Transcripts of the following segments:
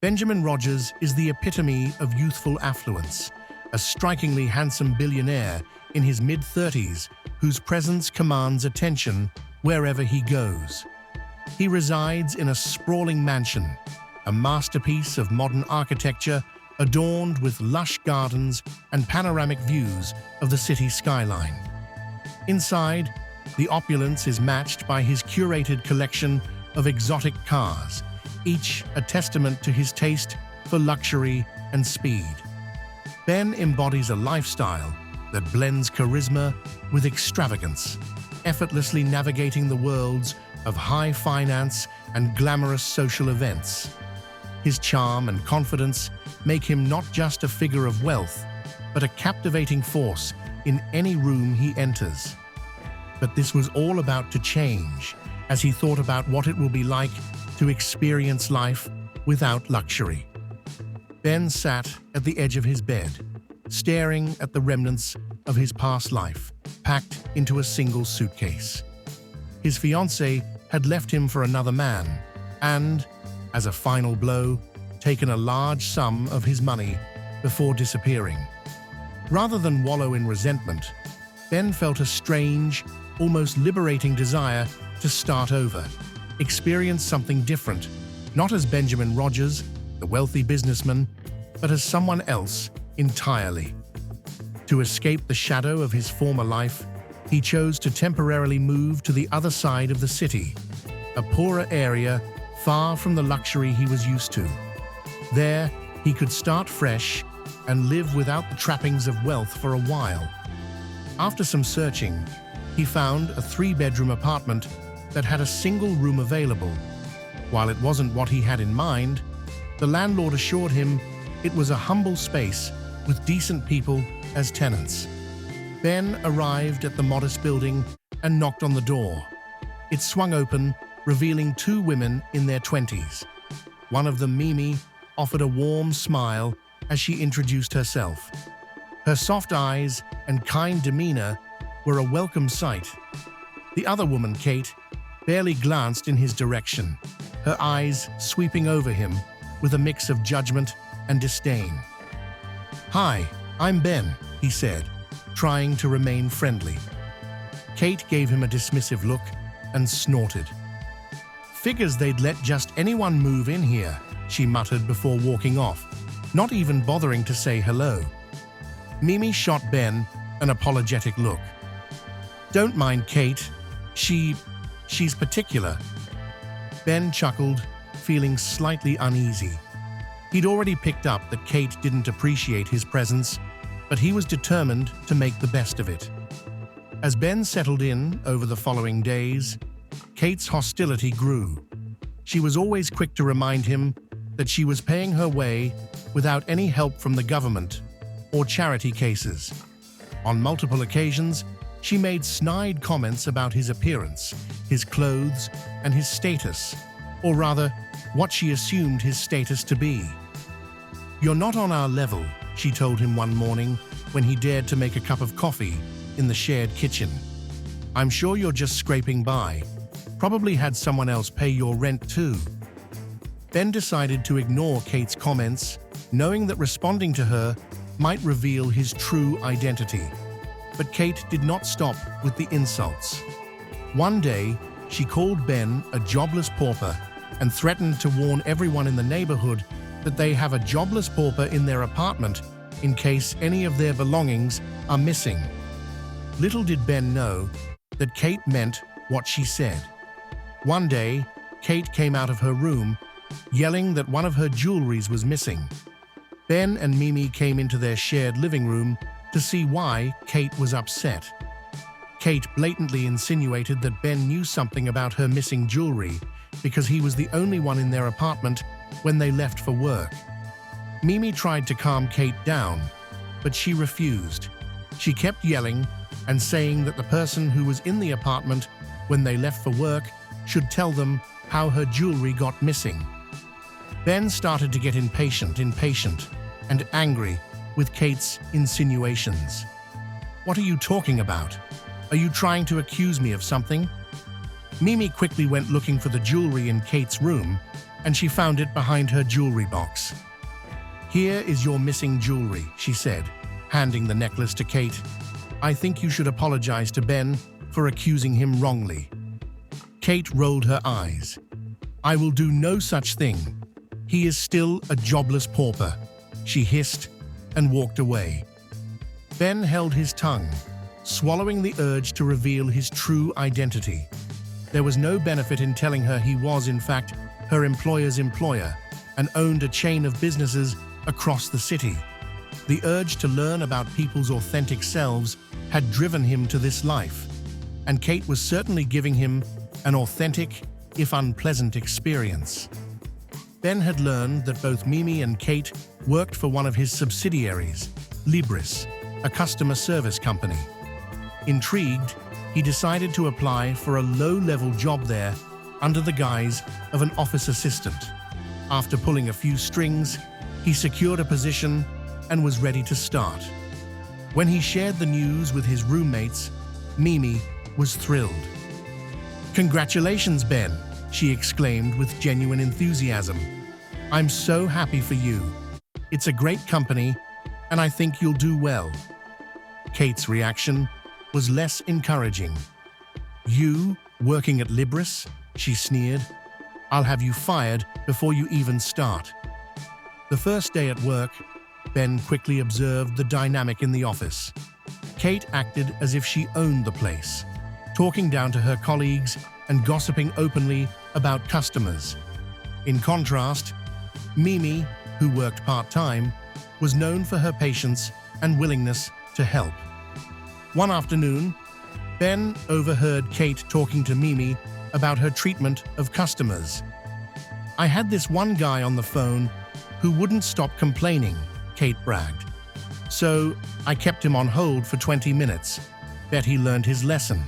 Benjamin Rogers is the epitome of youthful affluence, a strikingly handsome billionaire in his mid-30s whose presence commands attention wherever he goes. He resides in a sprawling mansion, a masterpiece of modern architecture adorned with lush gardens and panoramic views of the city skyline. Inside, the opulence is matched by his curated collection of exotic cars, each a testament to his taste for luxury and speed. Ben embodies a lifestyle that blends charisma with extravagance, effortlessly navigating the worlds of high finance and glamorous social events. His charm and confidence make him not just a figure of wealth, but a captivating force in any room he enters. But this was all about to change as he thought about what it will be like to experience life without luxury. Ben sat at the edge of his bed, staring at the remnants of his past life, packed into a single suitcase. His fiancée had left him for another man and, as a final blow, taken a large sum of his money before disappearing. Rather than wallow in resentment, Ben felt a strange, almost liberating desire to start over, experience something different, not as Benjamin Rogers, the wealthy businessman, but as someone else entirely. To escape the shadow of his former life, he chose to temporarily move to the other side of the city, a poorer area far from the luxury he was used to. There, he could start fresh and live without the trappings of wealth for a while. After some searching, he found a 3-bedroom apartment that had a single room available. While it wasn't what he had in mind, the landlord assured him it was a humble space with decent people as tenants. Ben arrived at the modest building and knocked on the door. It swung open, revealing 2 women in their 20s. One of them, Mimi, offered a warm smile as she introduced herself. Her soft eyes and kind demeanor were a welcome sight. The other woman, Kate, barely glanced in his direction, her eyes sweeping over him with a mix of judgment and disdain. "Hi, I'm Ben," he said, trying to remain friendly. Kate gave him a dismissive look and snorted. "Figures they'd let just anyone move in here," she muttered before walking off, not even bothering to say hello. Mimi shot Ben an apologetic look. "Don't mind Kate. She's particular." Ben chuckled, feeling slightly uneasy. He'd already picked up that Kate didn't appreciate his presence, but he was determined to make the best of it. As Ben settled in over the following days, Kate's hostility grew. She was always quick to remind him that she was paying her way without any help from the government or charity cases. On multiple occasions, she made snide comments about his appearance, his clothes, and his status, or rather, what she assumed his status to be. "You're not on our level," she told him one morning when he dared to make a cup of coffee in the shared kitchen. "I'm sure you're just scraping by. Probably had someone else pay your rent too." Ben decided to ignore Kate's comments, knowing that responding to her might reveal his true identity. But Kate did not stop with the insults. One day, she called Ben a jobless pauper and threatened to warn everyone in the neighborhood that they have a jobless pauper in their apartment in case any of their belongings are missing. Little did Ben know that Kate meant what she said. One day, Kate came out of her room, yelling that one of her jewelries was missing. Ben and Mimi came into their shared living room to see why Kate was upset. Kate blatantly insinuated that Ben knew something about her missing jewelry because he was the only one in their apartment when they left for work. Mimi tried to calm Kate down, but she refused. She kept yelling and saying that the person who was in the apartment when they left for work should tell them how her jewelry got missing. Ben started to get impatient and angry with Kate's insinuations. "What are you talking about? Are you trying to accuse me of something?" Mimi quickly went looking for the jewelry in Kate's room, and she found it behind her jewelry box. "Here is your missing jewelry," she said, handing the necklace to Kate. "I think you should apologize to Ben for accusing him wrongly." Kate rolled her eyes. "I will do no such thing. He is still a jobless pauper," she hissed and walked away. Ben held his tongue, swallowing the urge to reveal his true identity. There was no benefit in telling her he was, in fact, her employer's employer and owned a chain of businesses across the city. The urge to learn about people's authentic selves had driven him to this life, and Kate was certainly giving him an authentic, if unpleasant, experience. Ben had learned that both Mimi and Kate worked for one of his subsidiaries, Libris, a customer service company. Intrigued, he decided to apply for a low-level job there under the guise of an office assistant. After pulling a few strings, he secured a position and was ready to start. When he shared the news with his roommates, Mimi was thrilled. "Congratulations, Ben," she exclaimed with genuine enthusiasm. "I'm so happy for you. It's a great company, and I think you'll do well." Kate's reaction was less encouraging. "You, working at Libris?" she sneered. "I'll have you fired before you even start." The first day at work, Ben quickly observed the dynamic in the office. Kate acted as if she owned the place, talking down to her colleagues and gossiping openly about customers. In contrast, Mimi, who worked part-time, was known for her patience and willingness to help. One afternoon, Ben overheard Kate talking to Mimi about her treatment of customers. "I had this one guy on the phone who wouldn't stop complaining," Kate bragged. "So I kept him on hold for 20 minutes. Bet he learned his lesson."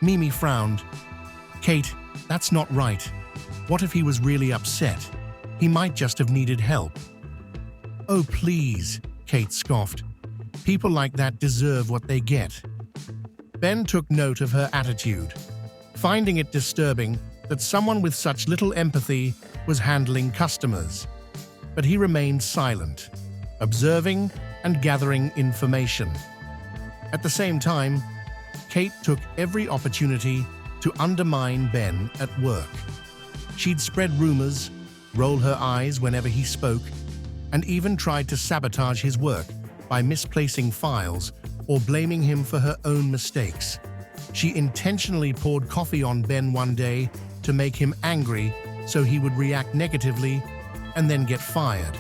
Mimi frowned. "Kate, that's not right. What if he was really upset? He might just have needed help." "Oh, please," Kate scoffed. "People like that deserve what they get." Ben took note of her attitude, finding it disturbing that someone with such little empathy was handling customers. But he remained silent, observing and gathering information. At the same time, Kate took every opportunity to undermine Ben at work. She'd spread rumors, roll her eyes whenever he spoke, and even tried to sabotage his work by misplacing files or blaming him for her own mistakes. She intentionally poured coffee on Ben one day to make him angry so he would react negatively and then get fired.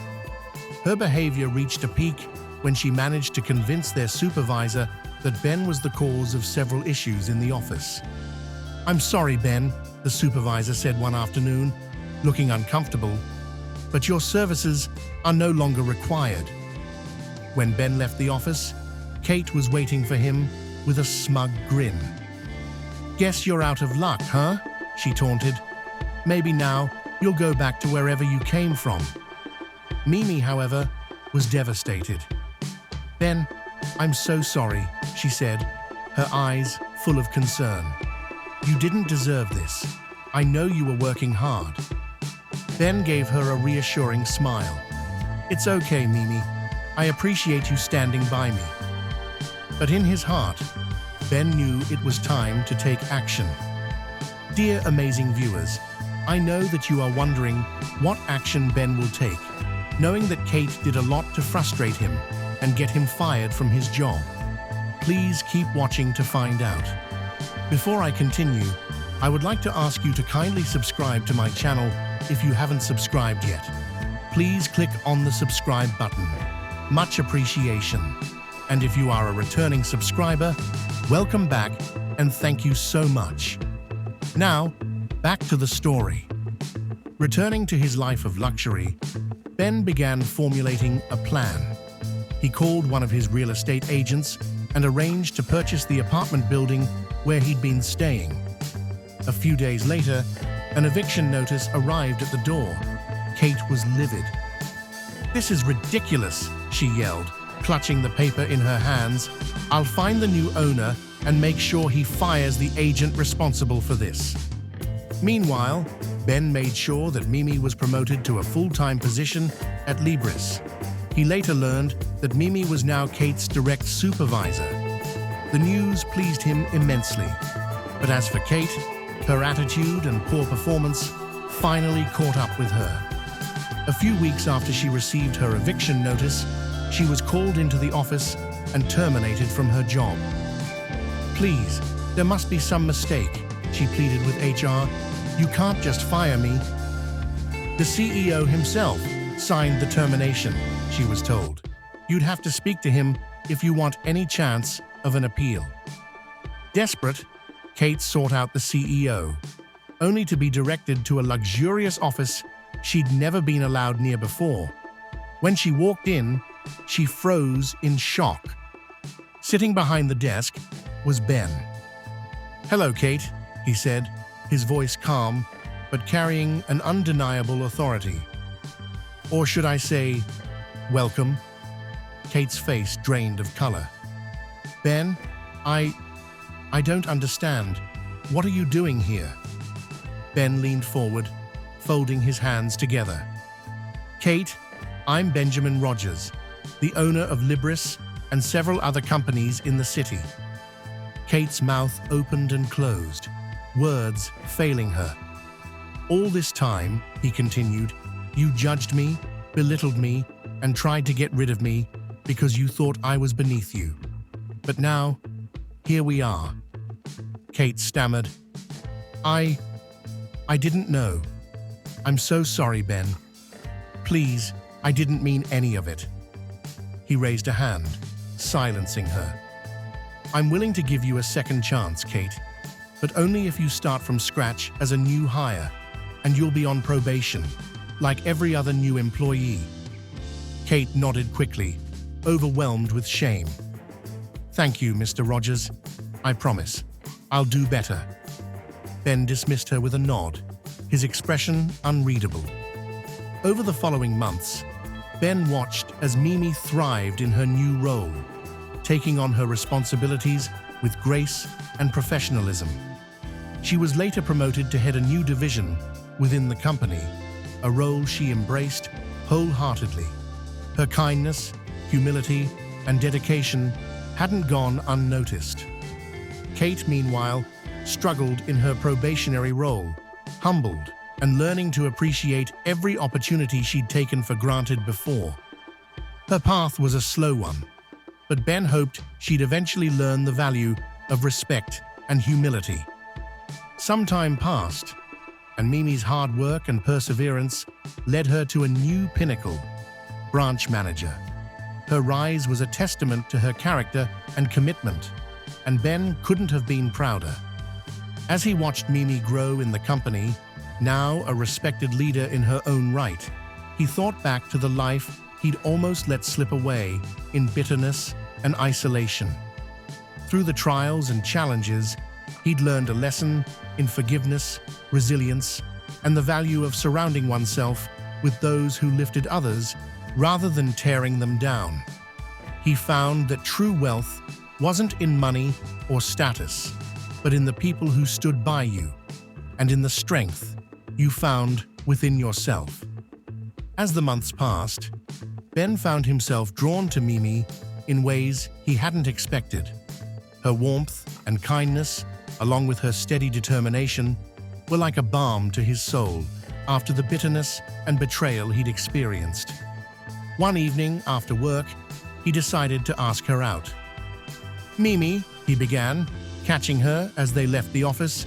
Her behavior reached a peak when she managed to convince their supervisor that Ben was the cause of several issues in the office. "I'm sorry, Ben," the supervisor said one afternoon, looking uncomfortable, "but your services are no longer required." When Ben left the office, Kate was waiting for him with a smug grin. "Guess you're out of luck, huh?" she taunted. "Maybe now you'll go back to wherever you came from." Mimi, however, was devastated. "Ben, I'm so sorry," she said, her eyes full of concern. "You didn't deserve this. I know you were working hard." Ben gave her a reassuring smile. "It's okay, Mimi. I appreciate you standing by me." But in his heart, Ben knew it was time to take action. Dear amazing viewers, I know that you are wondering what action Ben will take, knowing that Kate did a lot to frustrate him and get him fired from his job. Please keep watching to find out. Before I continue, I would like to ask you to kindly subscribe to my channel if you haven't subscribed yet. Please click on the subscribe button. Much appreciation. And if you are a returning subscriber, welcome back and thank you so much. Now, back to the story. Returning to his life of luxury, Ben began formulating a plan. He called one of his real estate agents and arranged to purchase the apartment building where he'd been staying. A few days later, an eviction notice arrived at the door. Kate was livid. "This is ridiculous," she yelled, clutching the paper in her hands. "I'll find the new owner and make sure he fires the agent responsible for this." Meanwhile, Ben made sure that Mimi was promoted to a full-time position at Libris. He later learned that Mimi was now Kate's direct supervisor. The news pleased him immensely. But as for Kate, her attitude and poor performance finally caught up with her. A few weeks after she received her eviction notice, she was called into the office and terminated from her job. "Please, there must be some mistake," she pleaded with HR. "You can't just fire me." "The CEO himself signed the termination," she was told. "You'd have to speak to him if you want any chance of an appeal." Desperate, Kate sought out the CEO, only to be directed to a luxurious office she'd never been allowed near before. When she walked in, she froze in shock. Sitting behind the desk was Ben. "Hello, Kate," he said, his voice calm, but carrying an undeniable authority. "Or should I say, welcome?" Kate's face drained of color. "Ben, I don't understand. What are you doing here?" Ben leaned forward, folding his hands together. "Kate, I'm Benjamin Rogers, the owner of Libris and several other companies in the city." Kate's mouth opened and closed, words failing her. "All this time," he continued, "you judged me, belittled me, and tried to get rid of me because you thought I was beneath you. But now, here we are." Kate stammered, I didn't know. I'm so sorry, Ben. Please, I didn't mean any of it." He raised a hand, silencing her. "I'm willing to give you a second chance, Kate, but only if you start from scratch as a new hire, and you'll be on probation, like every other new employee." Kate nodded quickly, overwhelmed with shame. "Thank you, Mr. Rogers. I promise. I'll do better." Ben dismissed her with a nod, his expression unreadable. Over the following months, Ben watched as Mimi thrived in her new role, taking on her responsibilities with grace and professionalism. She was later promoted to head a new division within the company, a role she embraced wholeheartedly. Her kindness, humility, and dedication hadn't gone unnoticed. Kate, meanwhile, struggled in her probationary role, humbled and learning to appreciate every opportunity she'd taken for granted before. Her path was a slow one, but Ben hoped she'd eventually learn the value of respect and humility. Some time passed, and Mimi's hard work and perseverance led her to a new pinnacle, branch manager. Her rise was a testament to her character and commitment, and Ben couldn't have been prouder. As he watched Mimi grow in the company, now a respected leader in her own right, he thought back to the life he'd almost let slip away in bitterness and isolation. Through the trials and challenges, he'd learned a lesson in forgiveness, resilience, and the value of surrounding oneself with those who lifted others rather than tearing them down. He found that true wealth wasn't in money or status, but in the people who stood by you, and in the strength you found within yourself. As the months passed, Ben found himself drawn to Mimi in ways he hadn't expected. Her warmth and kindness, along with her steady determination, were like a balm to his soul after the bitterness and betrayal he'd experienced. One evening after work, he decided to ask her out. "Mimi," he began, catching her as they left the office,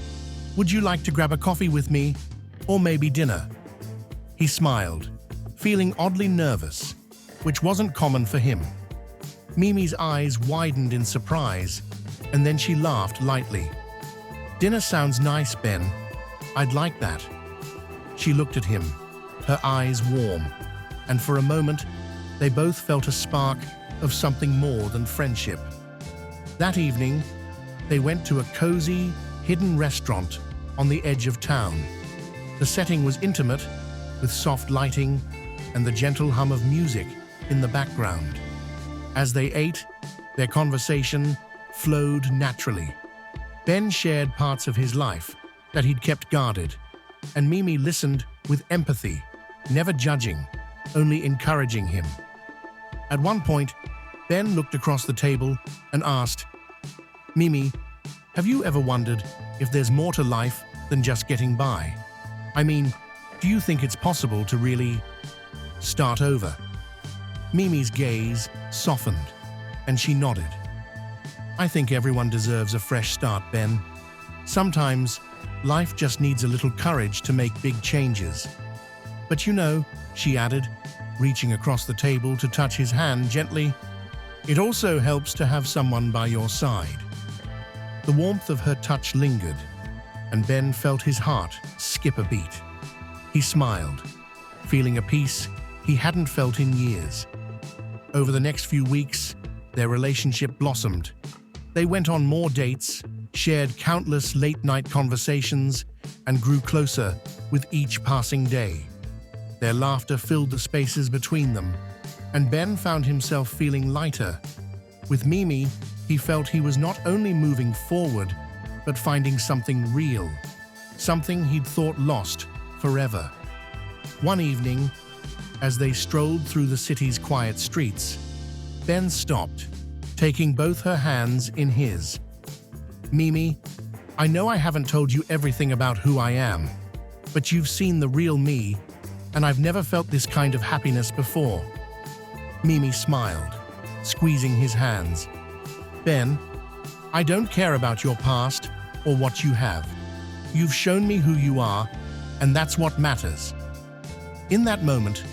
"would you like to grab a coffee with me, or maybe dinner?" He smiled, feeling oddly nervous, which wasn't common for him. Mimi's eyes widened in surprise, and then she laughed lightly. "Dinner sounds nice, Ben. I'd like that." She looked at him, her eyes warm, and for a moment, they both felt a spark of something more than friendship. That evening, they went to a cozy, hidden restaurant on the edge of town. The setting was intimate, with soft lighting and the gentle hum of music in the background. As they ate, their conversation flowed naturally. Ben shared parts of his life that he'd kept guarded, and Mimi listened with empathy, never judging, only encouraging him. At one point, Ben looked across the table and asked, "Mimi, have you ever wondered if there's more to life than just getting by? I mean, do you think it's possible to really start over?" Mimi's gaze softened, and she nodded. "I think everyone deserves a fresh start, Ben. Sometimes, life just needs a little courage to make big changes. But you know," she added, reaching across the table to touch his hand gently, "it also helps to have someone by your side." The warmth of her touch lingered, and Ben felt his heart skip a beat. He smiled, feeling a peace he hadn't felt in years. Over the next few weeks, their relationship blossomed. They went on more dates, shared countless late-night conversations, and grew closer with each passing day. Their laughter filled the spaces between them, and Ben found himself feeling lighter. With Mimi, he felt he was not only moving forward, but finding something real, something he'd thought lost forever. One evening, as they strolled through the city's quiet streets, Ben stopped, taking both her hands in his. "Mimi, I know I haven't told you everything about who I am, but you've seen the real me, and I've never felt this kind of happiness before." Mimi smiled, squeezing his hands. "Ben, I don't care about your past or what you have. You've shown me who you are, and that's what matters." In that moment,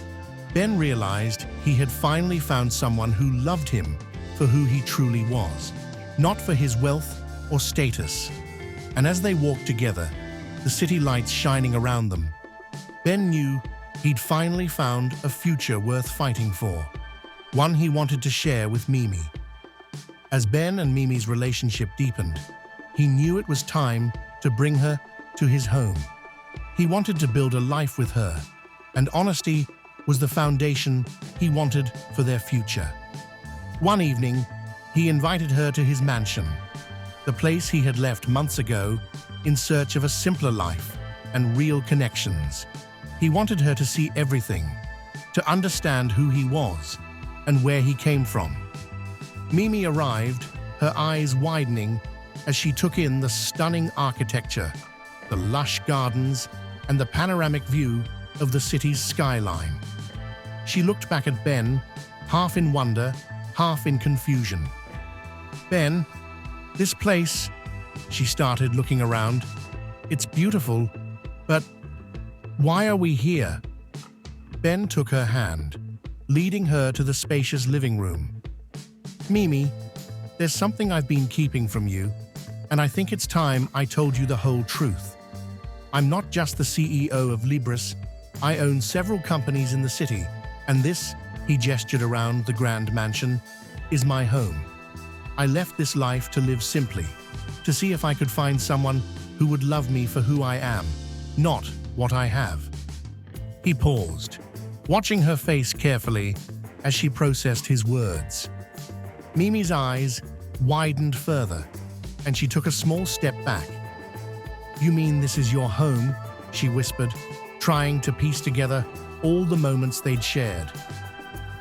Ben realized he had finally found someone who loved him for who he truly was, not for his wealth or status. And as they walked together, the city lights shining around them, Ben knew he'd finally found a future worth fighting for, one he wanted to share with Mimi. As Ben and Mimi's relationship deepened, he knew it was time to bring her to his home. He wanted to build a life with her, and honesty was the foundation he wanted for their future. One evening, he invited her to his mansion, the place he had left months ago in search of a simpler life and real connections. He wanted her to see everything, to understand who he was and where he came from. Mimi arrived, her eyes widening as she took in the stunning architecture, the lush gardens, and the panoramic view of the city's skyline. She looked back at Ben, half in wonder, half in confusion. "Ben, this place," she started, looking around. "It's beautiful, but why are we here?" Ben took her hand, leading her to the spacious living room. "Mimi, there's something I've been keeping from you, and I think it's time I told you the whole truth. I'm not just the CEO of Libris. I own several companies in the city, and this," he gestured around the grand mansion, "is my home. I left this life to live simply, to see if I could find someone who would love me for who I am, not what I have." He paused, watching her face carefully as she processed his words. Mimi's eyes widened further, and she took a small step back. "You mean this is your home?" she whispered, trying to piece together all the moments they'd shared.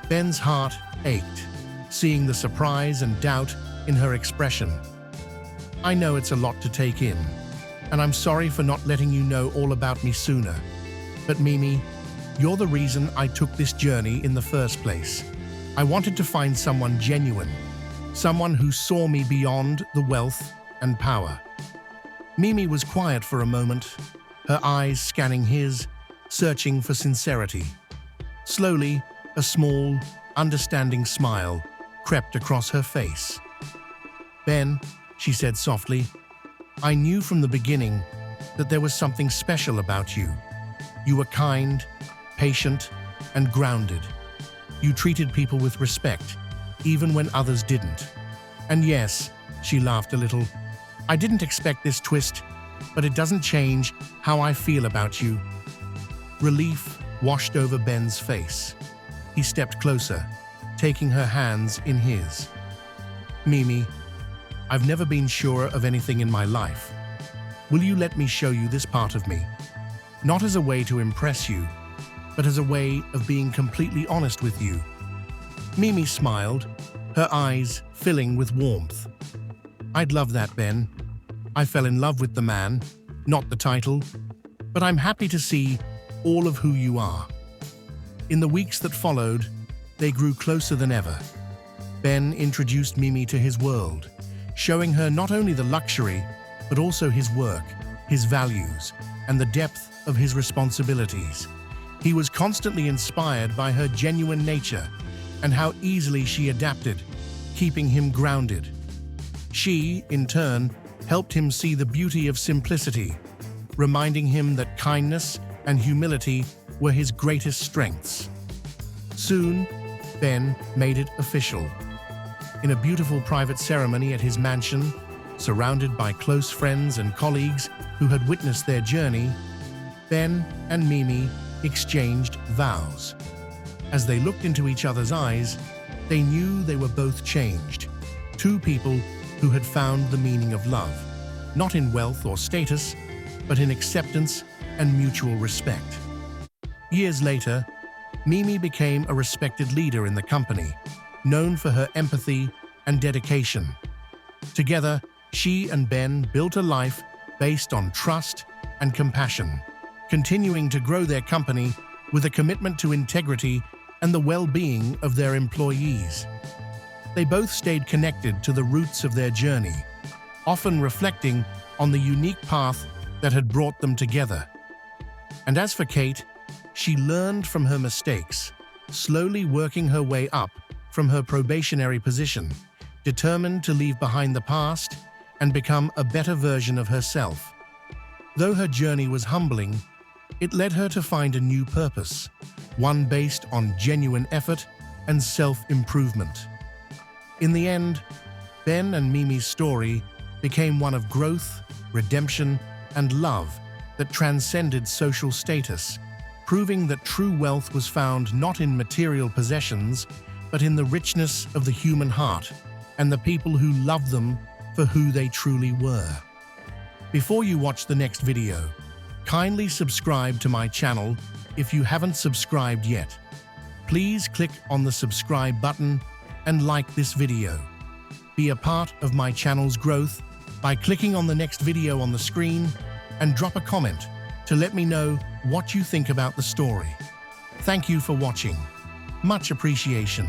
Ben's heart ached, seeing the surprise and doubt in her expression. "I know it's a lot to take in, and I'm sorry for not letting you know all about me sooner. But Mimi, you're the reason I took this journey in the first place. I wanted to find someone genuine, someone who saw me beyond the wealth and power." Mimi was quiet for a moment, her eyes scanning his, searching for sincerity. Slowly, a small, understanding smile crept across her face. "Ben," she said softly, "I knew from the beginning that there was something special about you. You were kind, patient, and grounded. You treated people with respect, even when others didn't. And yes," she laughed a little, "I didn't expect this twist, but it doesn't change how I feel about you." Relief washed over Ben's face. He stepped closer, taking her hands in his. "Mimi, I've never been sure of anything in my life. Will you let me show you this part of me?" not as a way to impress you, but as a way of being completely honest with you. Mimi smiled, her eyes filling with warmth. I'd love that, Ben. I fell in love with the man, not the title, but I'm happy to see all of who you are. In the weeks that followed, they grew closer than ever. Ben introduced Mimi to his world, showing her not only the luxury, but also his work, his values, and the depth of his responsibilities. He was constantly inspired by her genuine nature and how easily she adapted, keeping him grounded. She, in turn, helped him see the beauty of simplicity, reminding him that kindness and humility were his greatest strengths. Soon, Ben made it official. In a beautiful private ceremony at his mansion, surrounded by close friends and colleagues who had witnessed their journey, Ben and Mimi exchanged vows. As they looked into each other's eyes, they knew they were both changed. Two people who had found the meaning of love, not in wealth or status, but in acceptance and mutual respect. Years later, Mimi became a respected leader in the company, known for her empathy and dedication. Together, she and Ben built a life based on trust and compassion, continuing to grow their company with a commitment to integrity and the well-being of their employees. They both stayed connected to the roots of their journey, often reflecting on the unique path that had brought them together. And as for Kate, she learned from her mistakes, slowly working her way up from her probationary position, determined to leave behind the past and become a better version of herself. Though her journey was humbling, it led her to find a new purpose, one based on genuine effort and self-improvement. In the end, Ben and Mimi's story became one of growth, redemption, and love that transcended social status, proving that true wealth was found not in material possessions, but in the richness of the human heart and the people who loved them for who they truly were. Before you watch the next video, kindly subscribe to my channel if you haven't subscribed yet. Please click on the subscribe button and like this video. Be a part of my channel's growth by clicking on the next video on the screen and drop a comment to let me know what you think about the story. Thank you for watching. Much appreciation.